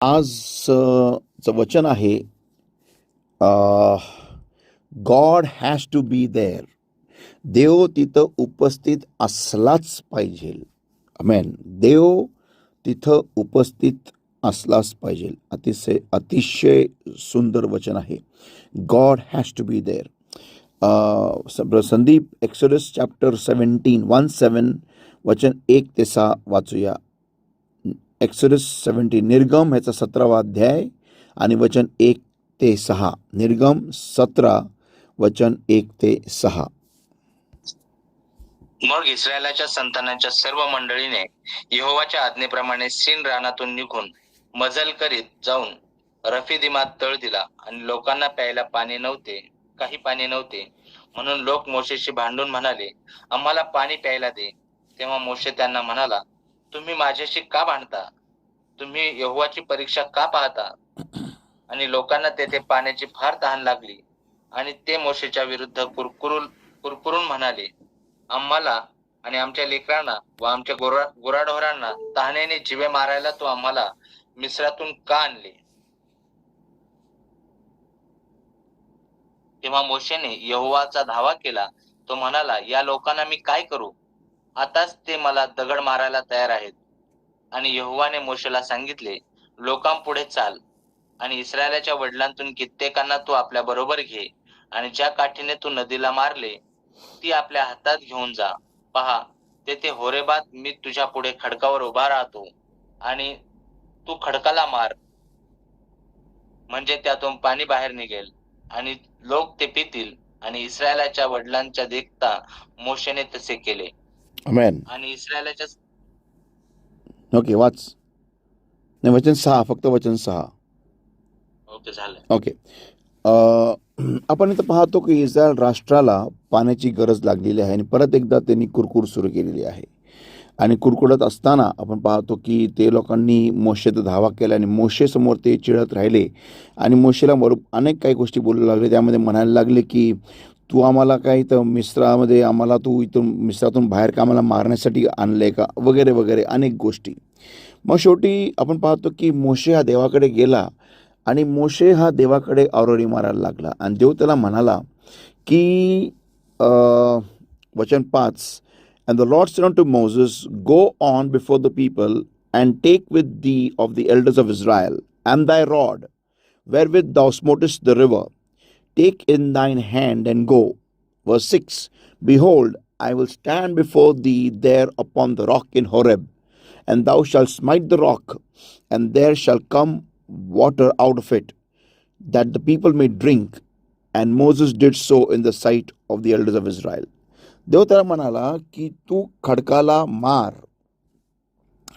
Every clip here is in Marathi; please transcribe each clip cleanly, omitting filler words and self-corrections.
आज चं वचन आहे, God has to be there. देव तिथं उपस्थित असलाच पाहिजे. आमेन. देव तिथं उपस्थित असलाच पाहिजे. अतिशय अतिशय सुंदर वचन आहे. God has to be there. Sandeep, Exodus chapter 17 वचन 1 ते 6 वाचूया. एक्सोडस 17, निर्गम ह्याचा 17वा अध्याय आणि वचन 1 ते 6. निर्गम 17 वचन 1 ते 6. मग इस्रायलाच्या संतानांच्या सर्व मंडळीने यहोवाच्या आज्ञेप्रमाणे सीन रानातून निघून मजल करीत जाऊन रफिदिमात तळ दिला आणि लोकांना प्यायला पाणी नव्हते, काही पाणी नव्हते. म्हणून लोक मोशेशी भांडून म्हणाले, आम्हाला पाणी प्यायला दे. तेव्हा मोशे त्यांना म्हणाला, तुम्ही माझ्याशी का भांडता? तुम्ही यहोवाची परीक्षा का पाहता? आणि लोकांना तेथे पाण्याची फार तहान लागली आणि ते मोशेच्या विरुद्ध कुरकुरून म्हणाले, आम्हाला आणि आमच्या लेकरांना व आमच्या गुराढोरांना तहानेने जिवे मारायला तो आम्हाला मिस्रातून का आणले? तेव्हा मोशेने यहोवाचा धावा केला. तो म्हणाला, या लोकांना मी काय करू? आताच ते मला दगड मारायला तयार आहेत. आणि यहोवाने मोशेला सांगितले, लोकांपुढे चाल आणि इस्रायलाच्या वडिलांतून कित्येकांना तू आपल्या बरोबर घे आणि ज्या काठीने तू नदीला मारले ती आपल्या हातात घेऊन जा. पहा, तेथे होरेबात मी तुझ्या पुढे खडकावर उभा राहतो आणि तू खडकाला मार, म्हणजे त्यातून पाणी बाहेर निघेल आणि लोक ते पितील. आणि इस्रायलाच्या वडिलांच्या देखता मोशेने तसे केले. आमेन. आणि इस्रायलाच्या ओके, वाच. नाही, वचन 6, फक्त वचन 6. ओके, झालं. ओके. आपण इथं पाहतो की इस्रायल राष्ट्राला पाण्याची गरज लागलेली आहे आणि परत एकदा त्यांनी कुरकुर सुरू केलेली आहे. आणि कुरकुरत असताना आपण पाहतो की ते लोकांनी मोशेचा धावा केला आणि मोशेसमोर ते चिडत राहिले आणि मोशेला अनेक काही गोष्टी बोलू लागले. त्यामध्ये म्हणायला लागले की तू आम्हाला काय इथं मिस्रामध्ये आम्हाला तू इथून मिस्रातून बाहेर का आम्हाला मारण्यासाठी आणलंय का, वगैरे वगैरे अनेक गोष्टी. मग शेवटी आपण पाहतो की मोशे हा देवाकडे गेला आणि मोशे हा देवाकडे आरोळी मारायला लागला आणि देव त्याला म्हणाला की वचन 5, And the Lord said unto Moses, Go on before the people, and take with thee of the elders of Israel, and thy rod, wherewith thou smotest the river, take in thine hand, and go. Verse 6, Behold, I will stand before thee there upon the rock in Horeb, and thou shalt smite the rock, and there shall come water out of it, that the people may drink. And Moses did so in the sight of the elders of Israel. देव त्याला म्हणाला की तू खडकाला मार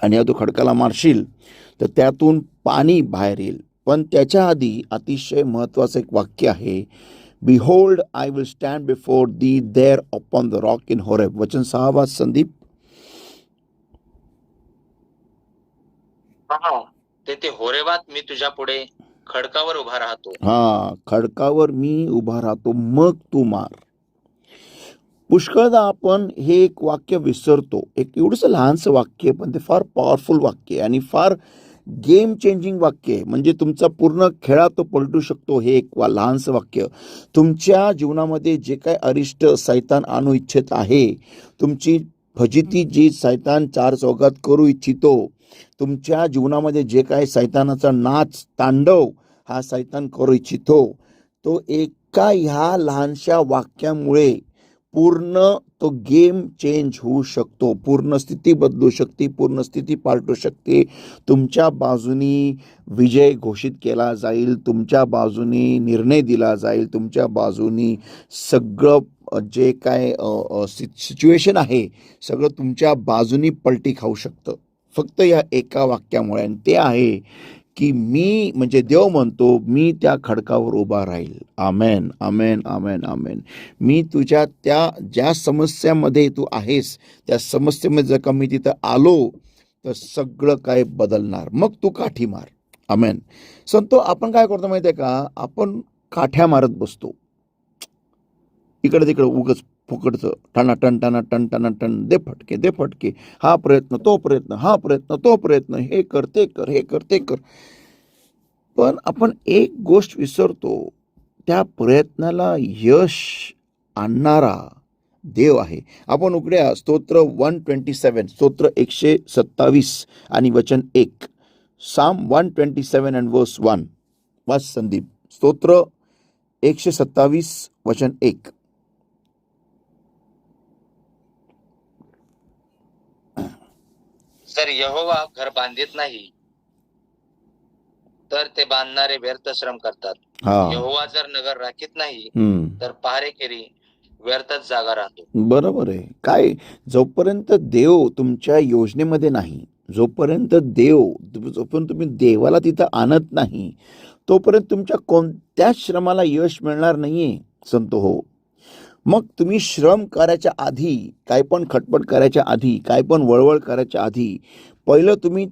आणि तू खडकाला मारशील तर त्यातून पाणी बाहेर येईल. पण त्याच्या आधी अतिशय महत्वाचं एक वाक्य आहे, behold I will stand before the there upon the rock in Horeb. वचन 6 संदीप. तेथे होरेबात मी तुझ्या पुढे खडकावर उभा राहतो. खडकावर मी उभा राहतो, मग तू मार. पुष्कळदा आपण हे एक वाक्य विसरतो. एक एवढंसं लहानसं वाक्य, पण ते फार पॉवरफुल वाक्य आणि फार गेम चेंजिंग वाक्य आहे. म्हणजे तुमचा पूर्ण खेळा तो पलटू शकतो. हे एक लहानसं वाक्य तुमच्या जीवनामध्ये जे काय अरिष्ट सैतान आणू इच्छित आहे, तुमची फजिती जी सैतान चार चौघात करू इच्छितो, तुमच्या जीवनामध्ये जे काय सैतानाचा नाच तांडव हा सैतान करू इच्छितो, तो एका ह्या लहानशा वाक्यामुळे पूर्ण तो गेम चेंज होऊ शकतो. पूर्ण स्थिती बदलू शकते, पूर्ण स्थिती पालटू शकते. तुमच्या बाजूनी विजय घोषित केला जाईल, तुमच्या बाजूनी निर्णय दिला जाईल, तुमच्या बाजूनी सगळं जे काय सिच्युएशन आहे सगळं तुमच्या बाजूनी पलटी खाऊ शकतं फक्त या एका वाक्यामुळे. आणि ते आहे की मी, म्हणजे देव म्हणतो, मी त्या खडकावर उभा राहील. आमेन, आमेन, आमेन, आमेन. मी तुझ्या त्या ज्या समस्यामध्ये तू आहेस त्या समस्येमध्ये जर का मी तिथं आलो तर सगळं काय बदलणार. मग तू काठी मार. आमेन. संतो, आपण काय करतो माहिती आहे का, आपण काठ्या मारत बसतो इकडे तिकडे उगच फुकडचं, टना टन टना टन टना टन, दे फटके दे फटके, हा प्रयत्न तो प्रयत्न, हा प्रयत्न तो प्रयत्न, हे कर ते कर, हे कर ते कर. पण आपण एक गोष्ट विसरतो, त्या प्रयत्नाला यश आणणारा देव आहे. आपण उघड्या स्तोत्र 127, स्तोत्र 127 आणि वचन 1, साम 127 अँड वर्स 1. वाच संदीप. स्तोत्र 127 वचन 1. जर यहोवा घर बांधित नाही तर ते बांधणारे व्यर्थ श्रम करतात. हा, यहोवा जर नगर राखीत नाही तर पहारेकरी व्यर्थच जागा राहतो. बरोबर आहे. काय, जोपर्यंत देव तुमच्या योजनेमध्ये नाही, जोपर्यंत तुम्ही देवाला तिथं आणत नाही, तोपर्यंत तुमच्या कोणत्याच श्रमाला यश मिळणार नाहीये संत हो. मग तुम्ही श्रम करायच्या आधी, काय पण खटपट करायच्या आधी, काय पण वळवळ करायच्या आधी, पहिलं तुम्ही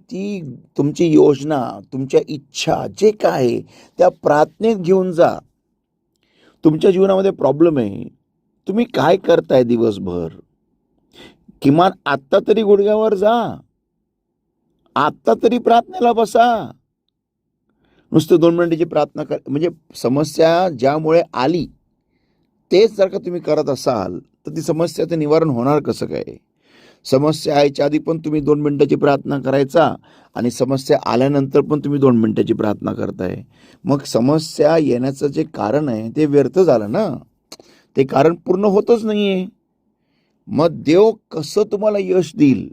तुमची योजना, तुमच्या इच्छा जे काय आहे त्या प्रार्थनेत घेऊन जा. तुमच्या जीवनामध्ये प्रॉब्लेम आहे, तुम्ही काय करताय दिवसभर, किमान आत्ता तरी गुडघ्यावर जा, आत्ता तरी प्रार्थनेला बसा. नुसतं 2 मिनिटाची प्रार्थना म्हणजे समस्या ज्यामुळे आली तेच जर का तुम्ही करत असाल तर ती समस्याचं निवारण होणार कसं काय? समस्या यायच्या आधी पण तुम्ही 2 मिनिटाची प्रार्थना करायचा आणि समस्या आल्यानंतर पण तुम्ही 2 मिनिटाची प्रार्थना करताय. मग समस्या येण्याचं जे कारण आहे ते व्यर्थ झालं ना, ते कारण पूर्ण होतच नाहीये. मग देव कसं तुम्हाला यश देईल,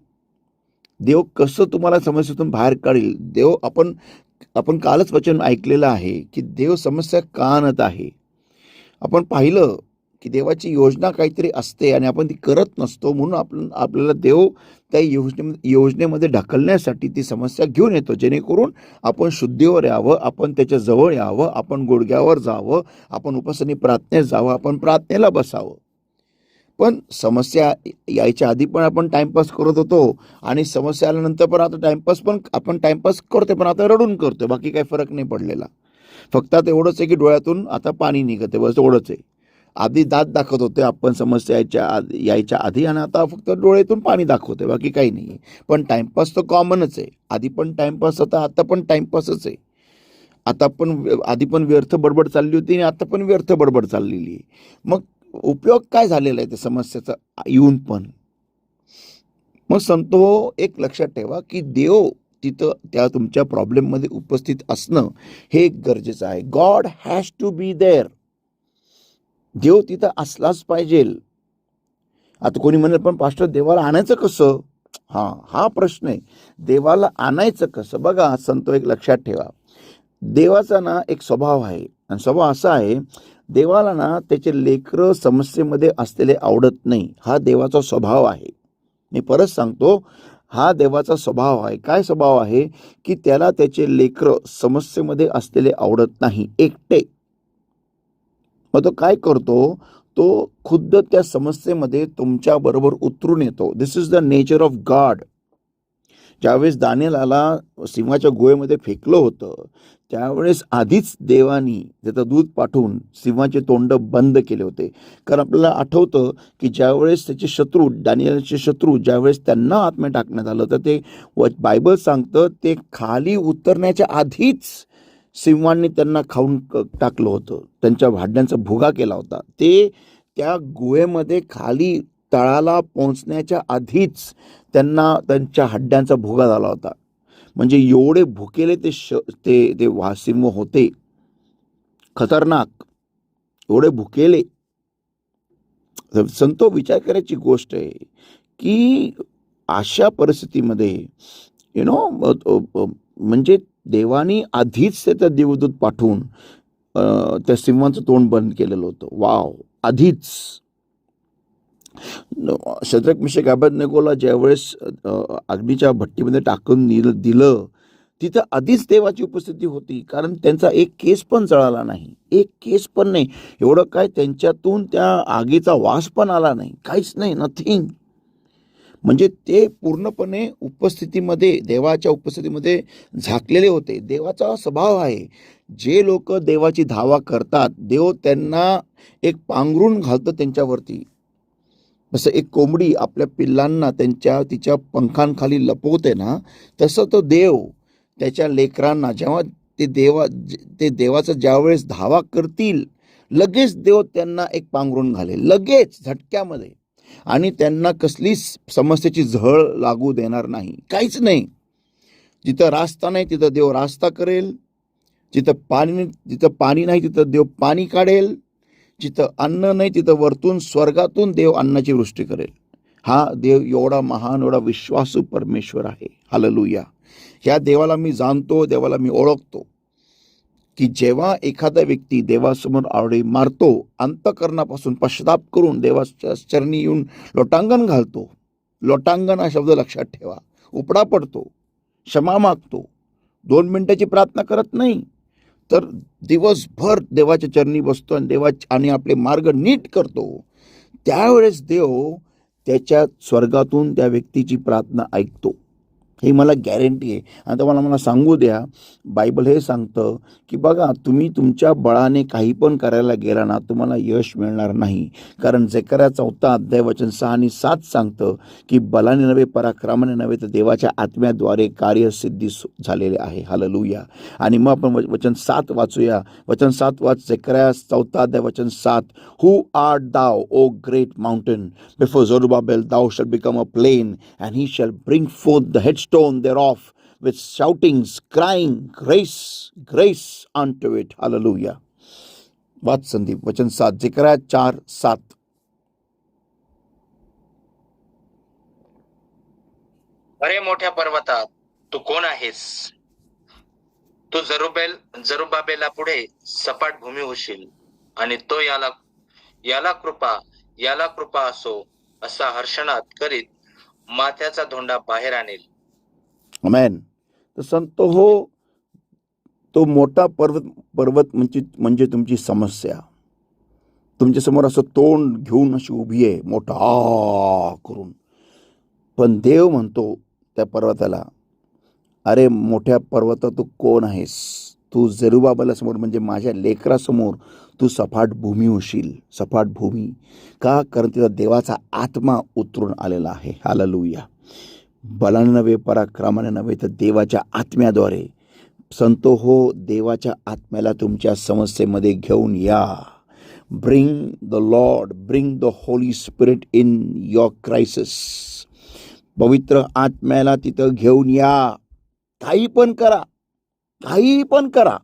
देव कसं तुम्हाला समस्येतून बाहेर काढेल? देव आपण कालच वचन ऐकलेलं आहे की देव समस्या का आणत आहे. आपण पाहिलं की देवाची योजना काहीतरी असते आणि आपण ती करत नसतो, म्हणून आपल्याला देव त्या योजनेमध्ये ढकलण्यासाठी ती समस्या घेऊन येतो, जेणेकरून आपण शुद्धीवर यावं, आपण त्याच्या जवळ यावं, आपण गुडघ्यावर जावं, आपण उपासनी प्रार्थनेत जावं, आपण प्रार्थनेला बसावं. पण समस्या यायच्या आधी पण आपण टाइमपास करत होतो आणि समस्या आल्यानंतर पण आता आपण टाइमपास करतोय, पण आता रडून करतोय. बाकी काही फरक नाही पडलेला. फक्त आता एवढंच आहे की डोळ्यातून आता पाणी निघते, बस एवढंच आहे. आधी दात दाखवत होते आपण समस्या यायच्या आधी, आणि आता फक्त डोळ्यातून पाणी दाखवते, बाकी काही नाही. पण टाइमपास तर कॉमनच आहे. आधी पण टाइमपास होता, आता पण टाइमपासच आहे. आधी पण व्यर्थ बडबड चालली होती आणि आता पण व्यर्थ बडबड चाललेली आहे. मग उपयोग काय झालेला आहे त्या समस्येचा येऊन पण? मग संतो, एक लक्षात ठेवा की देव तिथं त्या तुमच्या प्रॉब्लेममध्ये उपस्थित असणं हे गरजेचं आहे. God has to be there. देव तिथं असलाच पाहिजे. आता कोणी म्हणेल पण पास्टर देवाला आणायचं कसं? हा प्रश्न आहे. देवाला आणायचं कसं? बघा संतो, एक लक्षात ठेवा, देवाचा ना एक स्वभाव आहे, आणि स्वभाव असा आहे, देवाला ना त्याचे लेकरं समस्येमध्ये असलेले आवडत नाही. हा देवाचा स्वभाव आहे. मी परत सांगतो, हा देवाचा स्वभाव आहे. काय स्वभाव आहे की त्याला त्याचे लेकरं समस्येमध्ये असलेले आवडत नाही, एकटे. मग तो काय करतो? तो खुद्द त्या समस्येमध्ये तुमच्या बरोबर उतरून येतो. This is the nature of God. ज्यावेळेस दानिएलाला सिंहाच्या गुहेमध्ये फेकलं होतं, त्यावेळेस आधीच देवानी त्याचं दूध पाठवून सिंहाचे तोंड बंद केले होते. कारण आपल्याला आठवतं की ज्यावेळेस त्याचे शत्रू, दानिएलचे शत्रू, ज्यावेळेस त्यांना आतमध्ये टाकण्यात आलं, तर ते बायबल सांगतं ते खाली उतरण्याच्या आधीच सिंहांनी त्यांना खाऊन टाकलं होतं, त्यांच्या भांड्यांचा भुगा केला होता. ते त्या गुहेमध्ये खाली तळाला पोहोचण्याच्या आधीच त्यांना त्यांच्या हड्ड्यांचा भुगा झाला होता. म्हणजे एवढे भुकेले ते सिंह होते, खतरनाक, एवढे भुकेले. संतो, विचार करायची गोष्ट आहे की अशा परिस्थितीमध्ये म्हणजे देवानी आधीच त्याचा देवदूत पाठवून त्या सिंहाचं तोंड बंद केलेलं होतं. वाव, आधीच. शद्रक, मेशक, अबेदनेगोला ज्यावेळेस अग्नीच्या भट्टीमध्ये टाकून दिलं, तिथं आधीच देवाची उपस्थिती होती. कारण त्यांचा एक केस पण जळाला नाही, एक केस पण नाही. एवढं काय, त्यांच्यातून त्या आगीचा वास पण आला नाही, काहीच नाही, नथिंग. म्हणजे ते पूर्णपणे देवाच्या उपस्थितीमध्ये झाकलेले होते. देवाचा स्वभाव आहे, जे लोक देवाची धावा करतात, देव त्यांना एक पांघरून घालतं त्यांच्यावरती. जसं एक कोंबडी आपल्या पिल्लांना तिच्या पंखांखाली लपवते ना, तसं तो देव त्याच्या लेकरांना जेव्हा ते देवाचा ज्यावेळेस धावा करतील, लगेच देव त्यांना एक पांघरून घालेल, लगेच झटक्यामध्ये. आणि त्यांना कसलीच समस्येची झळ लागू देणार नाही, काहीच नाही. जिथं रास्ता नाही तिथं देव रास्ता करेल, जिथं पाणी नाही तिथं देव पाणी काढेल, जिथं अन्न नाही तिथं वरतून स्वर्गातून देव अन्नाची वृष्टी करेल. हा देव एवढा महान, एवढा विश्वासू परमेश्वर आहे. हालेलुया. ह्या देवाला मी जाणतो, देवाला मी ओळखतो, की जेव्हा एखादा व्यक्ती देवासमोर आळी मारतो, अंतःकरणापासून पश्चाताप करून देवाच्या चरणी येऊन लोटांगण घालतो. लोटांगण हा शब्द लक्षात ठेवा. उपडा पडतो, क्षमा मागतो, 2 मिनिटाची प्रार्थना करत नाही, तर दिवसभर देवाच्या चरणी बसतो आणि आपले मार्ग नीट करतो. त्यावेळेस देव त्याच्या स्वर्गातून त्या व्यक्तीची प्रार्थना ऐकतो. हे मला गॅरंटी आहे. आता मला सांगू द्या, बायबल हे सांगतं की बघा, तुम्ही तुमच्या बळाने काही पण करायला गेला ना, तुम्हाला यश मिळणार नाही. कारण झेकऱ्या 4 अध्याय वचन 6 आणि 7 सांगतं की बलाने नव्हे, पराक्रमाने नव्हे, तर देवाच्या आत्म्याद्वारे कार्यसिद्धी झालेले आहे. हालेलुया. आणि मग आपण वचन 7 वाचूया. वचन 7 वाच. झेकऱ्या 4 अध्याय वचन 7. Who art thou, O great mountain? Before Zerubbabel thou shalt become a plain, and he shall bring forth the headstone thereof with shoutings, crying, grace, grace unto it. Hallelujah. वाच संदीप. वचन 7, झेकऱ्या 4:7. अरे मोठ्या पर्वतात, तू कोण आहेस? तू जरुबाबेला पुढे सपाट भूमी होशील, आणि तो याला कृपा असो असा हर्षणात करीत माथ्याचा धोंडा बाहेर आणेल. आमेन. तर संत हो, तो मोठा पर्वत म्हणजे तुमची समस्या. तुमच्यासमोर असं तोंड घेऊन अशी उभी आहे, मोठा करून. पण देव म्हणतो त्या पर्वताला, अरे मोठ्या पर्वता, तू कोण आहेस? तू जरुबाबेलासमोर म्हणजे माझ्या लेकरासमोर तू सपाट भूमी होशील. सपाट भूमी का? कारण तिथं देवाचा आत्मा उतरून आलेला आहे. हालेलुया. बलाने नव्हे, पराक्रमाने नव्हे, तर देवाच्या आत्म्याद्वारे. संतो हो, देवाच्या आत्म्याला तुमच्या समस्येमध्ये घेऊन या. Bring the Holy spirit in your crisis. पवित्र आत्म्याला तिथं घेऊन या. काही पण करा.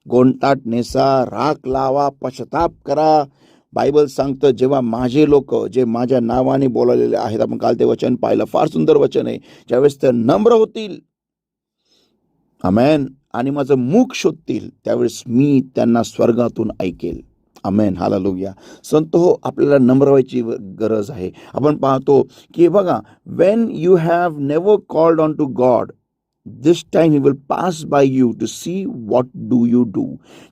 गोंटाट नेसा, राख लावा, पश्चाताप करा. बायबल सांगतं, जेव्हा माझे लोक जे माझ्या नावाने बोलावलेले आहेत, आपण काल ते वचन पाहिलं, फार सुंदर वचन आहे, ज्यावेळेस ते नम्र होतील, आमेन, आणि माझं मुख शोधतील, त्यावेळेस मी त्यांना स्वर्गातून ऐकेल. आमेन. हालेलुया. संत हो, आपल्याला नम्र व्हायची गरज आहे. आपण पाहतो की बघा, when you have never called on to God, this time he will pass by you to see what do you do.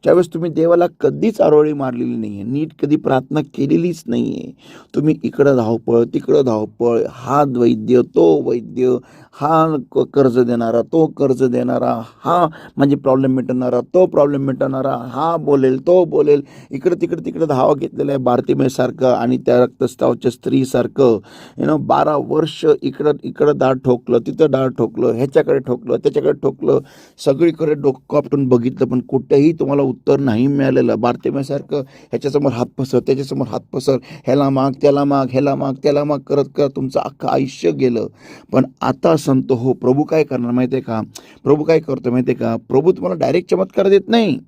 ज्यावेळेस तुम्ही देवाला कधीच आरोळी मारलेली नाही आहे, नीट कधी प्रार्थना केलेलीच नाही आहे, तुम्ही इकडं धावपळ तिकडं धावपळ, हा वैद्य तो वैद्य, हा कर्ज देणारा तो कर्ज देणारा, हा म्हणजे प्रॉब्लेम मिटवणारा तो प्रॉब्लेम मिटवणारा, हा बोलेल तो बोलेल, इकडं तिकडं धावा घेतलेला आहे बारतिमेसारखं आणि त्या रक्तस्त्रावाच्या स्त्रीसारखं. 12 वर्ष इकडं दाढ ठोकलं, तिथं दाढ ठोकलं, ह्याच्याकडे ठोकलं, त्याच्याकडे ठोकलं, सगळीकडे डोकं आपटून बघितलं, पण कुठेही तुम्हाला उत्तर नाही मिळालेलं. बारतिमेसारखं ह्याच्यासमोर हात पसर, त्याच्यासमोर हात पसर, ह्याला माग त्याला माग, ह्याला माग त्याला माग करत तुमचं अख्खं आयुष्य गेलं. पण आता संत हो, प्रभू काय करणार माहिती आहे का? प्रभू काय करतो माहिती आहे का? प्रभू तुम्हाला डायरेक्ट चमत्कार देत नाही.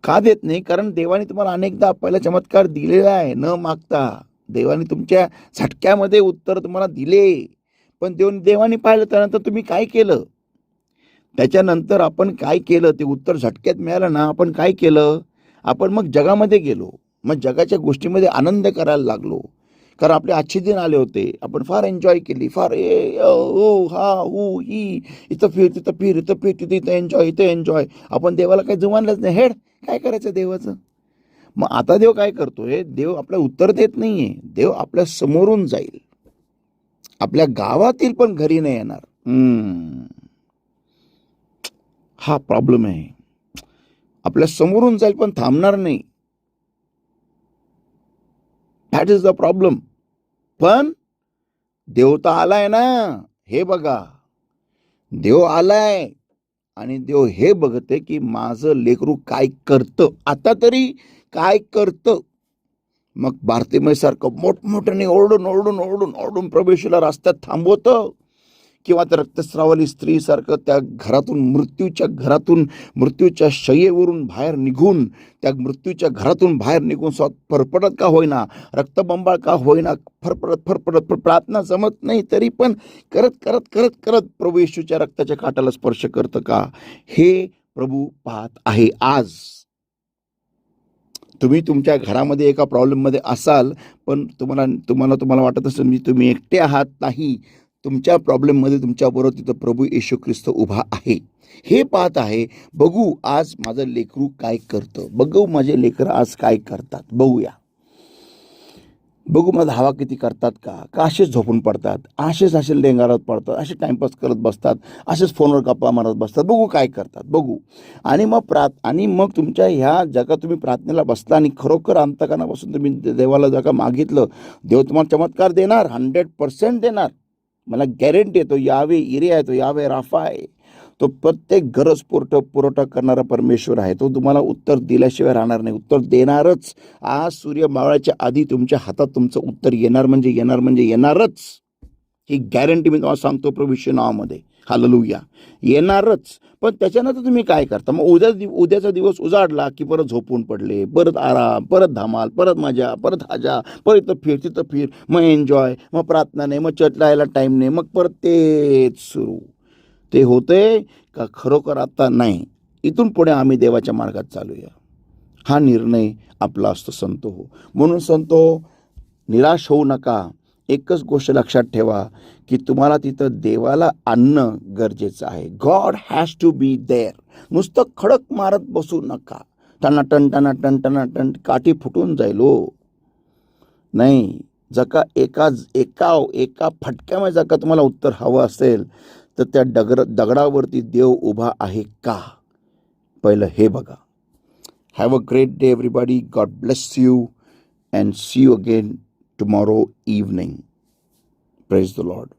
का देत नाही? कारण देवाने तुम्हाला अनेकदा पहिला चमत्कार दिलेला आहे न मागता. देवाने तुमच्या झटक्यामध्ये उत्तर तुम्हाला दिले, पण देवाने पाहिलं, त्यानंतर तुम्ही काय केलं? त्याच्यानंतर आपण काय केलं? ते उत्तर झटक्यात मिळालं ना, आपण काय केलं? आपण मग जगामध्ये गेलो, मग जगाच्या गोष्टीमध्ये आनंद करायला लागलो. कारण आपले आजचे दिन आले होते, आपण फार एन्जॉय केली, फार हा ही, इथं फिर तिथं फिर, इथं फिर तिथं, इथं एन्जॉय. आपण देवाला काही जुमानलंच नाही. हेड काय करायचं देवाचं? मग आता देव काय करतोय? देव आपल्याला उत्तर देत नाहीये. देव आपल्या समोरून जाईल, आपल्या गावातील पण घरी नाही येणार. हा प्रॉब्लेम आहे. आपल्या समोरून जाईल पण थांबणार नाही. That is the problem. पण देव तर आलाय ना. हे बघा, देव आलाय आणि देव हे बघते की माझं लेकरू काय करतं, आता तरी काय करतं. मग भारतीमयसारखं मोठमोठ्याने ओरडून प्रभू रस्त्यात थांबवतं, किंवा त्या रक्तस्रावली स्त्रीसारखं त्या मृत्यूच्या शय्येवरून बाहेर निघून, त्या मृत्यूच्या घरातून बाहेर निघून फरफडत का होईना, रक्तबंबाळ का होईना, फरफडत प्रार्थना जमत नाही तरी पण करत प्रभू येशूच्या रक्ताच्या काठाला स्पर्श करतं का, हे प्रभू पाहत आहे. आज तुम्ही तुमच्या घरामध्ये एका प्रॉब्लेममध्ये असाल, पण तुम्हाला वाटत असेल तुम्ही एकटे आहात. नाही, तुमच्या प्रॉब्लेममध्ये तुमच्याबरोबर तिथं प्रभू येशू ख्रिस्त उभा आहे, हे पाहत आहे. बघू आज माझं लेकरू काय करतं, बघू माझे लेकरं आज काय करतात, बघूया. बघू माझा हवा किती करतात का असेच झोपून पडतात, असेच लेंगारत पडतात, असे टाइमपास करत बसतात, असेच फोनवर गप्पा मारत बसतात, बघू काय करतात, बघू. आणि मग तुमच्या ह्या जगात तुम्ही प्रार्थनेला बसला आणि खरोखर अंतकरणापासून तुम्ही देवाला जगा मागितलं, देव तुम्हाला चमत्कार देणार, 100% देणार. मला गॅरंटी आहे. तो यावे इरे आहे, तो यावे राफा आहे, तो प्रत्येक गरज पुरवठा करणारा परमेश्वर आहे. तो तुम्हाला उत्तर दिल्याशिवाय राहणार नाही, उत्तर देणारच. आज सूर्य मावळाच्या आधी तुमच्या हातात तुमचं उत्तर येणार म्हणजे येणारच, ही गॅरंटी मी तुम्हाला सांगतो प्रभू येशू नावामध्ये. हालेलुया, येणारच. पण त्याच्यानंतर तुम्ही काय करता? मग उद्याचा दिवस उजाडला की परत झोपून पडले, परत आराम, परत धमाल, परत मजा, परत हाजा, परत इथं फिर तिथं फिर, मग एन्जॉय, मग प्रार्थना नाही, मग चर्चला यायला टाईम नाही, मग परत तेच सुरू. ते होते का खरोखर आता नाही, इथून पुढे आम्ही देवाच्या मार्गात चालूया, हा निर्णय आपला असतो संतो हो. म्हणून संतो, निराश होऊ नका. एकच गोष्ट लक्षात ठेवा की तुम्हाला तिथं देवाला आणणं गरजेचं आहे. God has to be there. नुसतं खडक मारत बसू नका, टन काठी फुटून जाईल हो. नाही, जका एका फटक्यामध्ये जर का तुम्हाला उत्तर हवं असेल तर त्या दगडावरती देव उभा आहे का, पहिलं हे बघा. Have a great day everybody. God bless you and see you again tomorrow evening. Praise the Lord.